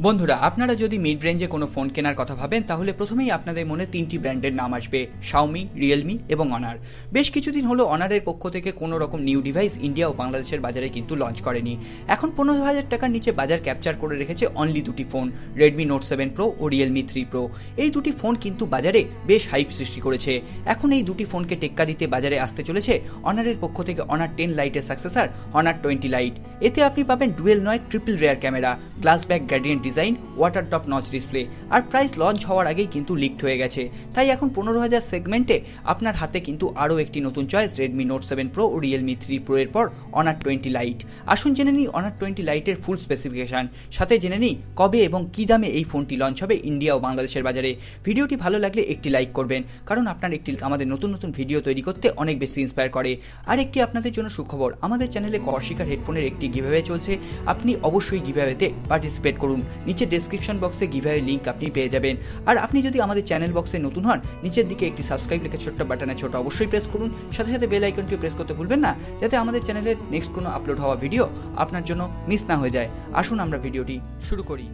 বন্ধুরা, আপনারা যদি মিড রেঞ্জে কোনো ফোন কেনার কথা ভাবেন তাহলে প্রথমেই আপনাদের মনে তিনটি ব্র্যান্ডের নাম আসবে: শাওমি, রিয়েলমি এবং অনার। বেশ কিছুদিন হলো অনারের পক্ষ থেকে কোনো রকম নিউ ডিভাইস ইন্ডিয়া ও বাংলাদেশের বাজারে কিন্তু লঞ্চ করেনি। এখন 15,000 টাকার নিচে বাজার ক্যাপচার করে রেখেছে অনলি দুটি ফোন, রেডমি নোট 7 প্রো ও রিয়েলমি 3 প্রো। এই দুটি ফোন কিন্তু বাজারে বেশ হাইপ সৃষ্টি করেছে। এখন এই দুটি ফোনকে টেক্কা দিতে বাজারে আসতে চলেছে অনারের পক্ষ থেকে অনার 10 লাইটের সাকসেসর অনার 20 লাইট। এতে আপনি পাবেন ডুয়েল নয় triple rear camera, glass back gradient design, water top notch display. আর প্রাইস লঞ্চ হওয়ার আগেই কিন্তু লিকড হয়ে গেছে। তাই এখন 15,000 সেগমেন্টে আপনার হাতে কিন্তু আরও একটি নতুন চয়েস, রেডমি নোট 7 প্রো ও রিয়েলমি 3 প্রো এর পর অনার 20 লাইট। আসুন জেনে নিই অনার 20 লাইটের ফুল স্পেসিফিকেশন, সাথে জেনে নিই কবে এবং কী দামে এই ফোনটি লঞ্চ হবে ইন্ডিয়া ও বাংলাদেশের বাজারে। ভিডিওটি ভালো লাগলে একটি লাইক করবেন, কারণ আপনার একটি আমাদের নতুন নতুন ভিডিও তৈরি করতে অনেক বেশি ইন্সপায়ার করে। আর একটি আপনাদের জন্য সুখবর, আমাদের চ্যানেলে কর্ষিকার হেডফোনের একটি গিভঅ্যাওয়ে চলছে। আপনি অবশ্যই গিভঅ্যাওয়েতে পার্টিসিপেট করুন। নিচে ডেসক্রিপশন বক্সে গিভঅ্যাওয়ে লিঙ্ক আপনি পেয়ে যাবেন। আর আপনি যদি আমাদের চ্যানেল বক্সে নতুন হন, নিচের দিকে একটি সাবস্ক্রাইব লিখে ছোট্ট বাটনে ছোট অবশ্যই প্রেস করুন। সাথে সাথে বেল আইকনটিও প্রেস করতে ভুলবেন না, যাতে আমাদের চ্যানেলের নেক্সট কোনো আপলোড হওয়া ভিডিও আপনার জন্য মিস না হয়ে যায়। আসুন আমরা ভিডিওটি শুরু করি।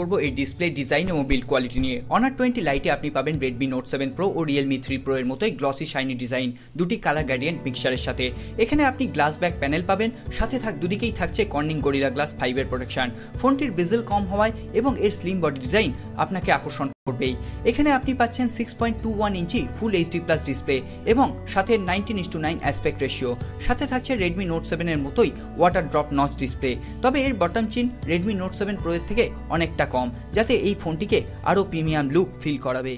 করব এই ডিসপ্লে ডিজাইন এবং বিল্ড কোয়ালিটি নিয়ে। অনার 20 লাইটে আপনি পাবেন রেডমি নোট 7 প্রো ও রিয়েলমি 3 প্রো এর মতোই গ্লসি শাইনি ডিজাইন, দুটি কালার গ্রেডিয়েন্ট মিক্সচারের সাথে। এখানে আপনি গ্লাস ব্যাক প্যানেল পাবেন, সাথে দুদিকেই থাকছে কর্নিং গরিলা গ্লাস 5 এর প্রোটেকশন। ফোনটির বেজেল কম হওয়ায় এবং এর স্লিম বডি ডিজাইন আপনাকে আকর্ষণ করবেই। এখানে আপনি পাচ্ছেন 6.21 ইঞ্চি ফুল এইচডি প্লাস ডিসপ্লে এবং সাথে 19:9 অ্যাসপেক্ট রেশিও। সাথে থাকছে রেডমি নোট 7 এর মতোই ওয়াটার ড্রপ নচ ডিসপ্লে, তবে এর বটম চিন রেডমি নোট 7 প্রো এর থেকে অনেকটা কম, যাতে এই ফোনটিকে আরও প্রিমিয়াম লুক ফিল করাবে।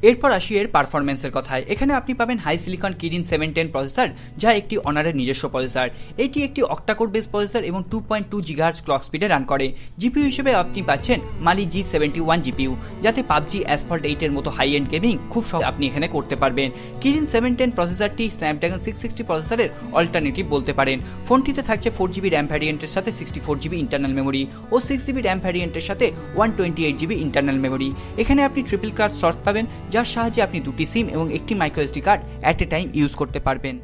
এরপর আসি এর পারফরমেন্সের কথায়। এখানে আপনি পাবেন হাই সিলিকন কিরিন 710 প্রসেসর, যা একটি অনারের নিজস্ব প্রসেসর। এটি একটি অক্টাকোর বেস প্রসেসর এবং 2.2 GHz ক্লক স্পিডে রান করে। জিপিইউ হিসেবে আপনি পাচ্ছেন মালি G71 জিপিইউ, যাতে পাবজি, অ্যাসফল্ট 8 এর মতো হাই এন্ড গেমিং খুব সহজ আপনি এখানে করতে পারবেন। কিরিন 710 প্রসেসরটি স্ন্যাপড্রাগন 660 প্রসেসরের অল্টারনেটিভ বলতে পারেন। ফোনটিতে থাকছে 4GB র্যাম ভ্যারিয়েন্টের সাথে 64GB ইন্টারনাল মেমোরি ও 6GB র্যাম ভ্যারিয়েন্টের সাথে 128GB ইন্টারনাল মেমোরি। এখানে আপনি ট্রিপল কার্ড স্লট পাবেন, যার সাহায্যে আপনি দুটি সিম এবং একটি microSD card at a time use করতে পারবেন।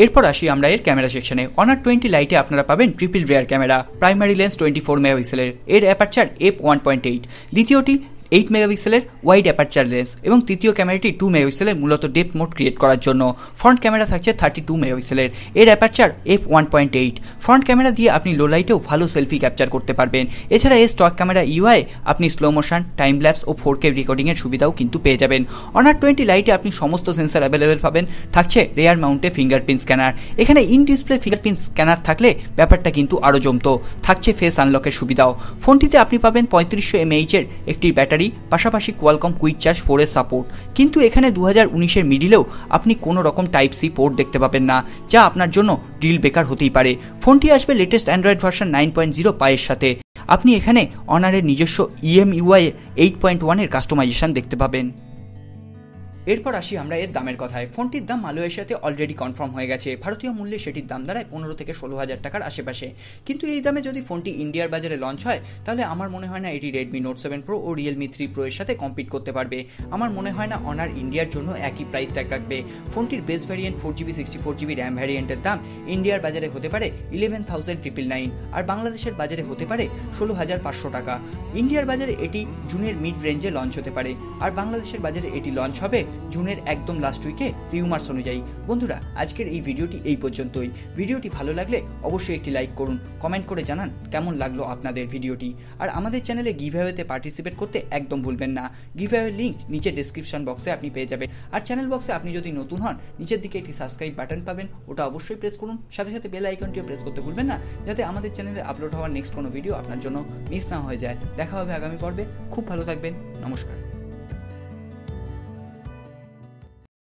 এরপর আসি আমরা এর ক্যামেরা সেকশনে। অনার 20 লাইটে আপনারা পাবেন triple rear camera, primary lens 24 মেগাপিক্সেলের, এর অ্যাপারচার f1.8, দ্বিতীয়টি 8 মেগাপিক্সেলের ওয়াইড অ্যাপারচার লেন্স এবং তৃতীয় ক্যামেরাটি 2 মেগাপিক্সেলের, মূলত ডেপথ মোড ক্রিয়েট করার জন্য। ফ্রন্ট ক্যামেরা থাকছে 32 মেগাপিক্সেলের, এর অ্যাপারচার f1.8। ফ্রন্ট ক্যামেরা দিয়ে আপনি লো লাইটেও ভালো সেলফি ক্যাপচার করতে পারবেন। এছাড়া এই স্টক ক্যামেরা ইউআই আপনি স্লো মোশন, টাইম ল্যাপস ও 4K রেকর্ডিংয়ের সুবিধাও কিন্তু পেয়ে যাবেন। অনার 20 লাইটে আপনি সমস্ত সেন্সর অ্যাভেলেবেল পাবেন। থাকছে রেয়ার মাউন্টে ফিঙ্গারপ্রিন্ট স্ক্যানার। এখানে ইন ডিসপ্লে ফিঙ্গারপ্রিন্ট স্ক্যানার থাকলে ব্যাপারটা কিন্তু আরও জমতো। থাকছে ফেস আনলকের সুবিধাও। ফোনটিতে আপনি পাবেন 3500 mAh এর একটি ব্যাটারি, পাশাপাশি কোয়ালকম কুইক চার্জ 4 এর সাপোর্ট। কিন্তু এখানে 2019-এর মিডিলেও আপনি কোনো রকম টাইপ সি পোর্ট দেখতে পাবেন না, যা আপনার জন্য ডিল ব্রেকার হতেই পারে। ফোনটি আসবে লেটেস্ট অ্যান্ড্রয়েড ভার্সন 9.0 পাইয়ের সাথে। আপনি এখানে অনারের নিজস্ব EMUI 8.1 এর কাস্টমাইজেশন দেখতে পাবেন। এরপর আসি আমরা এর দামের কথায়। ফোনটির দাম মালয়েশিয়াতে অলরেডি কনফার্ম হয়ে গেছে। ভারতীয় মূল্যে সেটির দাম দাঁড়ায় 15 থেকে 16,000 টাকার আশেপাশে। কিন্তু এই দামে যদি ফোনটি ইন্ডিয়ার বাজারে লঞ্চ হয়, তাহলে আমার মনে হয় না এটি রেডমি নোট 7 প্রো ও রিয়েলমি 3 প্রো এর সাথে কম্পিট করতে পারবে। আমার মনে হয় না অনার ইন্ডিয়ার জন্য একই প্রাইস ট্যাগ রাখবে। ফোনটির base variant 4GB 64GB RAM ভ্যারিয়েন্টের দাম ইন্ডিয়ার বাজারে হতে পারে 11,999 আর বাংলাদেশের বাজারে হতে পারে 16,500 টাকা। ইন্ডিয়ার বাজারে এটি জুনের মিড রেঞ্জে লঞ্চ হতে পারে, আর বাংলাদেশের বাজারে এটি লঞ্চ হবে জুনের একদম লাস্ট উইকে রিউমার্স অনুযায়ী। বন্ধুরা, আজকের এই ভিডিওটি এই পর্যন্তই। ভিডিওটি ভালো লাগলে অবশ্যই একটি লাইক করুন, কমেন্ট করে জানান কেমন লাগলো আপনাদের ভিডিওটি। আর আমাদের চ্যানেলে গিভঅ্যাওয়েতে পার্টিসিপেট করতে একদম ভুলবেন না। গিভঅ্যাওয়ের লিঙ্ক নিচে ডেসক্রিপশন বক্সে আপনি পেয়ে যাবেন। আর চ্যানেল বক্সে আপনি যদি নতুন হন, নিচের দিকে একটি সাবস্ক্রাইব বাটন পাবেন, ওটা অবশ্যই প্রেস করুন। সাথে সাথে বেল আইকনটিও প্রেস করতে ভুলবেন না, যাতে আমাদের চ্যানেলে আপলোড হওয়ার নেক্সট কোনো ভিডিও আপনার জন্য মিস না হয়ে যায়। দেখা হবে আগামী পর্বে। খুব ভালো থাকবেন। নমস্কার।